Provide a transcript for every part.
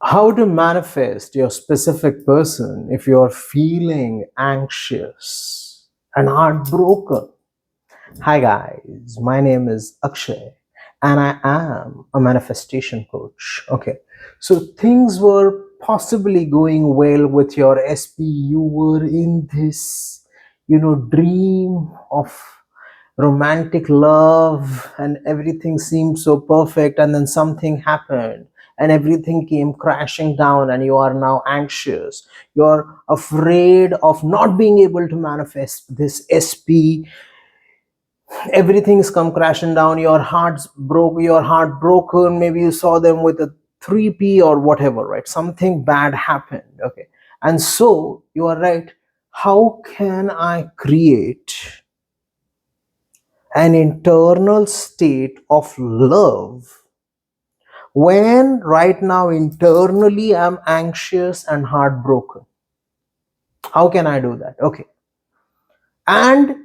How to manifest your specific person if you're feeling anxious and heartbroken. Hi guys, my name is Akshay and I am a manifestation coach. Okay, so things were possibly going well with your SP. You were in this, dream of romantic love and everything seemed so perfect, and then something happened and everything came crashing down and you are now anxious. You're afraid of not being able to manifest this SP. Everything's come crashing down. Your heart broken. Maybe you saw them with a 3p or whatever, right? Something bad happened. Okay, and so you are right, how can I create an internal state of love when right now internally I'm anxious and heartbroken? How can I do that? Okay, and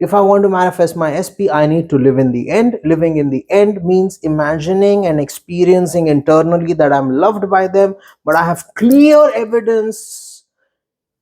if I want to manifest my SP, I need to live in the end. Living in the end means imagining and experiencing internally that I'm loved by them, but I have clear evidence,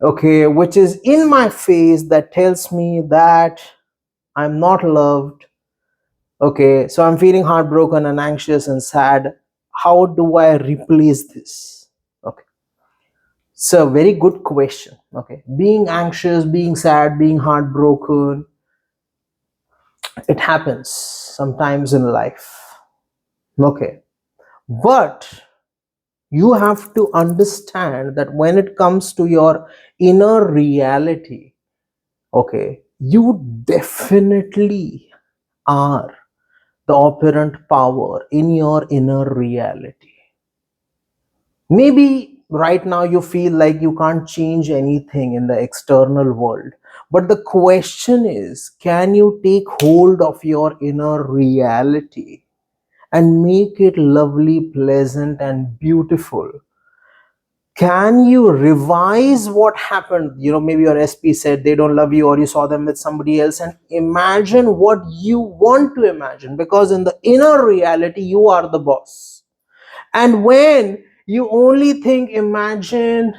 okay, which is in my face that tells me that I'm not loved. Okay, so I'm feeling heartbroken and anxious and sad. How do I replace this? Okay, so very good question. Okay, being anxious, being sad, being heartbroken, it happens sometimes in life. Okay, but you have to understand that when it comes to your inner reality, okay, you definitely are the operant power in your inner reality. Maybe right now you feel like you can't change anything in the external world. But the question is, can you take hold of your inner reality and make it lovely, pleasant, and beautiful? Can you revise what happened? Maybe your SP said they don't love you, or you saw them with somebody else, and imagine what you want to imagine, because in the inner reality, you are the boss. And when you only think, imagine,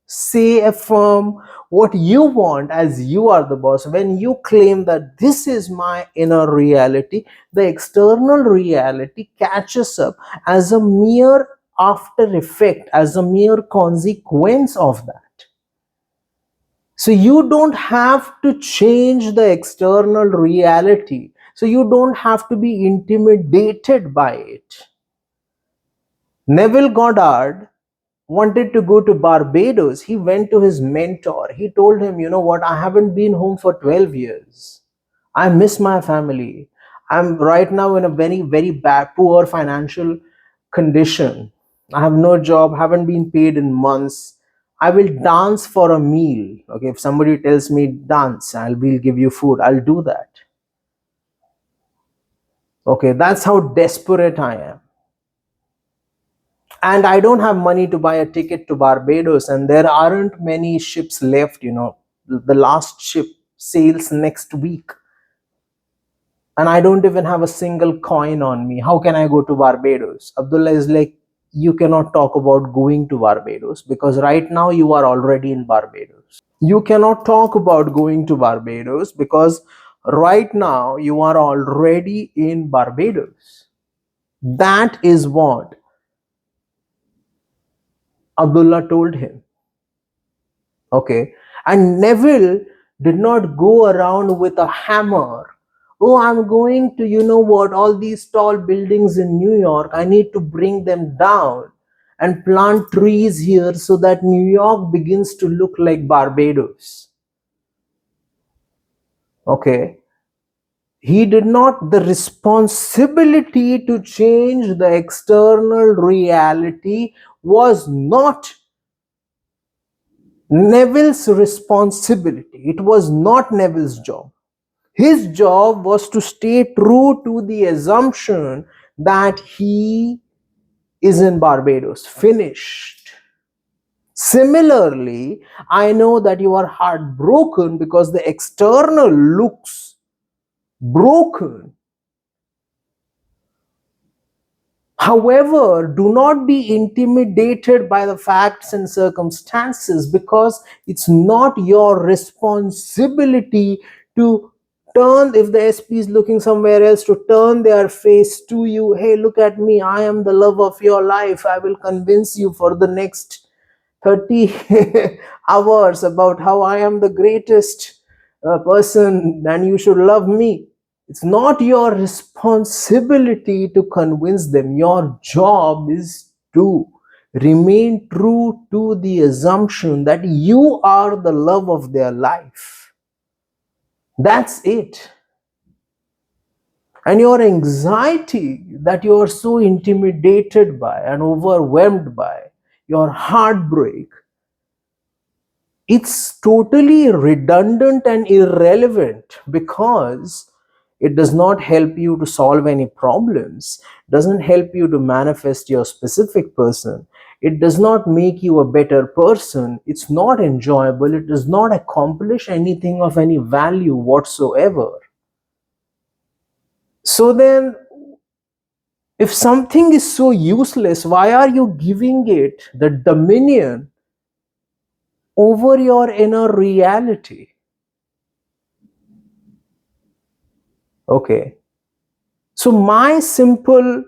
say, affirm what you want as you are the boss, when you claim that this is my inner reality, the external reality catches up as a mere after effect, as a mere consequence of that. So you don't have to change the external reality, so you don't have to be intimidated by it. Neville Goddard wanted to go to Barbados. He went to his mentor. He told him, you know what, I haven't been home for 12 years. I miss my family. I'm right now in a very, very bad, poor financial condition. I have no job, haven't been paid in months. I will dance for a meal. Okay, if somebody tells me dance, will give you food, I'll do that. Okay, that's how desperate I am. And I don't have money to buy a ticket to Barbados, and there aren't many ships left. The last ship sails next week, and I don't even have a single coin on me. How can I go to Barbados? Abdullah is like, you cannot talk about going to Barbados because right now you are already in Barbados. You cannot talk about going to Barbados because right now you are already in Barbados. That is what Abdullah told him. Okay, and Neville did not go around with a hammer. Oh, I'm going to, all these tall buildings in New York, I need to bring them down and plant trees here so that New York begins to look like Barbados. Okay, he did not. The responsibility to change the external reality was not Neville's responsibility. It was not Neville's job. His job was to stay true to the assumption that he is in Barbados. Finished. Similarly, I know that you are heartbroken because the external looks broken. However, do not be intimidated by the facts and circumstances, because it's not your responsibility to turn, if the SP is looking somewhere else, to turn their face to you. Hey, look at me, I am the love of your life, I will convince you for the next 30 hours about how I am the greatest person and you should love me. It's not your responsibility to convince them. Your job is to remain true to the assumption that you are the love of their life. That's it. And your anxiety that you are so intimidated by and overwhelmed by, your heartbreak, it's totally redundant and irrelevant, because it does not help you to solve any problems, doesn't help you to manifest your specific person, it does not make you a better person, it's not enjoyable, it does not accomplish anything of any value whatsoever. So then, if something is so useless, why are you giving it the dominion over your inner reality? Okay. So my simple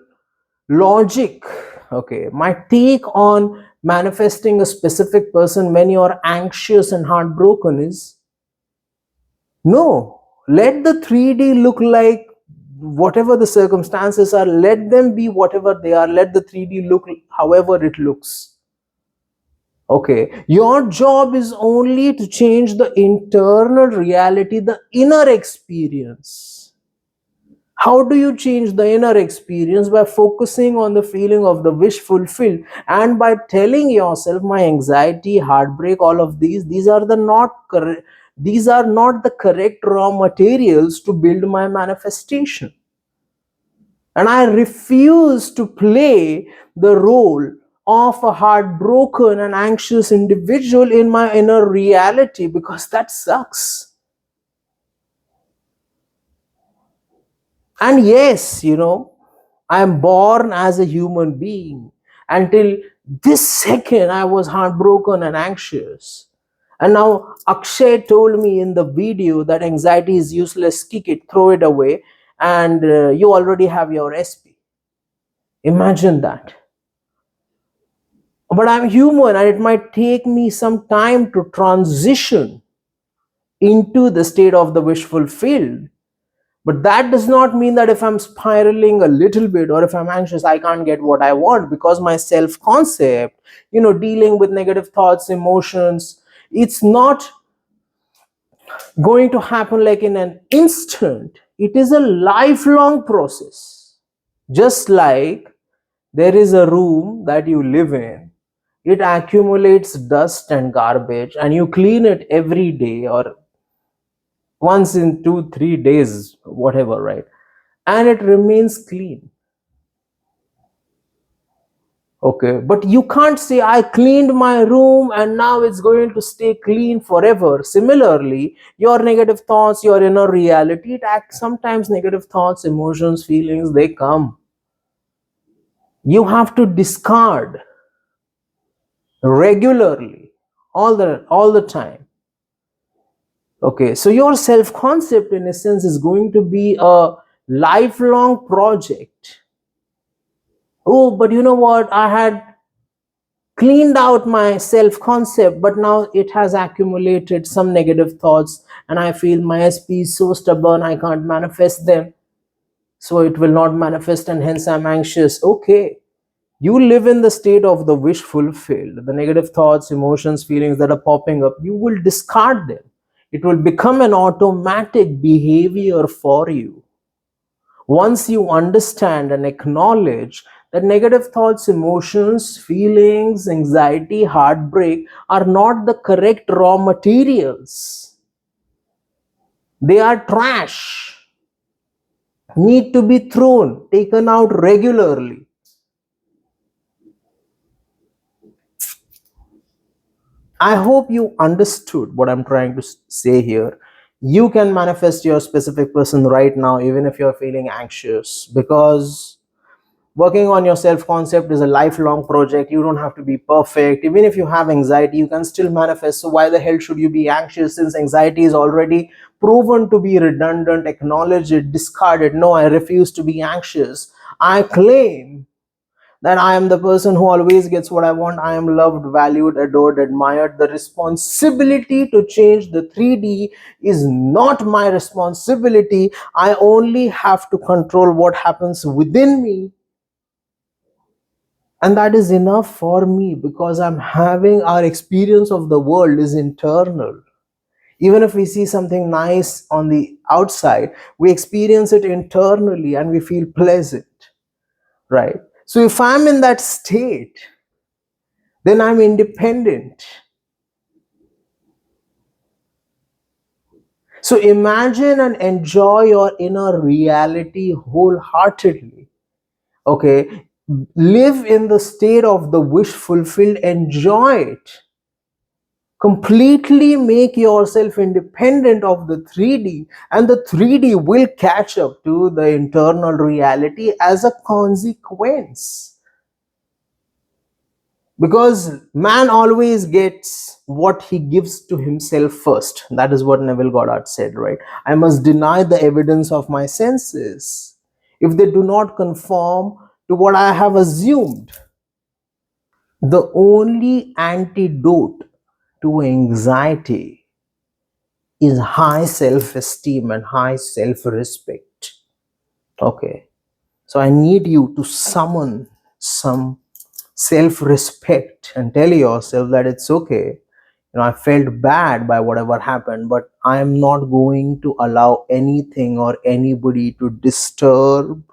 logic, okay, my take on manifesting a specific person when you're anxious and heartbroken is, no, let the 3D look like whatever the circumstances are, let them be whatever they are, let the 3D look however it looks. Okay, your job is only to change the internal reality, the inner experience. How do you change the inner experience? By focusing on the feeling of the wish fulfilled, and by telling yourself, my anxiety, heartbreak, all of these are the not correct, these are not the correct raw materials to build my manifestation. And I refuse to play the role of a heartbroken and anxious individual in my inner reality, because that sucks. And yes, I am born as a human being. Until this second, I was heartbroken and anxious. And now Akshay told me in the video that anxiety is useless, kick it, throw it away, and you already have your SP. Imagine that. But I'm human, and it might take me some time to transition into the state of the wish fulfilled. But that does not mean that if I'm spiraling a little bit or if I'm anxious, I can't get what I want, because my self concept, dealing with negative thoughts, emotions, it's not going to happen like in an instant. It is a lifelong process. Just like there is a room that you live in, it accumulates dust and garbage, and you clean it every day or once in 2 3 days, whatever, right? And it remains clean. Okay, but you can't say I cleaned my room and now it's going to stay clean forever. Similarly, your negative thoughts, your inner reality, it acts sometimes. Negative thoughts, emotions, feelings, they come. You have to discard regularly, all the time. Okay, so your self concept in a sense is going to be a lifelong project. Oh, but you know what, I had cleaned out my self concept, but now it has accumulated some negative thoughts, and I feel my SP is so stubborn, I can't manifest them, so it will not manifest, and hence I'm anxious. Okay, you live in the state of the wish fulfilled. The negative thoughts, emotions, feelings that are popping up, you will discard them. It will become an automatic behavior for you. Once you understand and acknowledge that negative thoughts, emotions, feelings, anxiety, heartbreak are not the correct raw materials, they are trash, need to be thrown, taken out regularly. I hope you understood what I'm trying to say here. You can manifest your specific person right now, even if you're feeling anxious, because Working on your self concept is a lifelong project. You don't have to be perfect. Even if you have anxiety, you can still manifest. So why the hell should you be anxious, since anxiety is already proven to be redundant? Acknowledge it, discard it. No, I refuse to be anxious. I claim that I am the person who always gets what I want. I am loved, valued, adored, admired. The responsibility to change the 3D is not my responsibility. I only have to control what happens within me. And that is enough for me, because I'm having, our experience of the world is internal. Even if we see something nice on the outside, we experience it internally and we feel pleasant, right? So if I'm in that state, then I'm independent. So imagine and enjoy your inner reality wholeheartedly. Okay? Live in the state of the wish fulfilled, enjoy it. Completely make yourself independent of the 3D, and the 3D will catch up to the internal reality as a consequence. Because man always gets what he gives to himself first. That is what Neville Goddard said, right? I must deny the evidence of my senses if they do not conform to what I have assumed. The only antidote to anxiety is high self-esteem and high self-respect. Okay, so I need you to summon some self-respect and tell yourself that it's okay. I felt bad by whatever happened, but I am not going to allow anything or anybody to disturb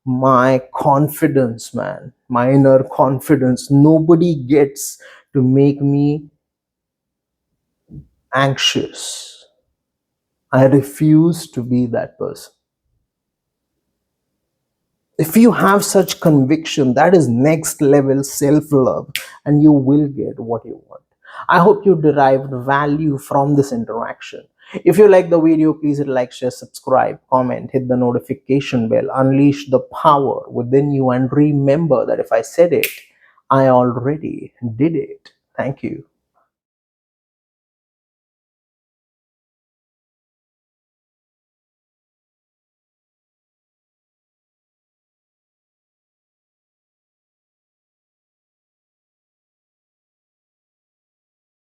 my confidence, man, my inner confidence. Nobody gets to make me anxious. I refuse to be that person. If you have such conviction, that is next level self love, and you will get what you want. I hope you derived value from this interaction. If you like the video, please hit like, share, subscribe, comment, hit the notification bell, unleash the power within you, and remember that if I said it, I already did it. Thank you.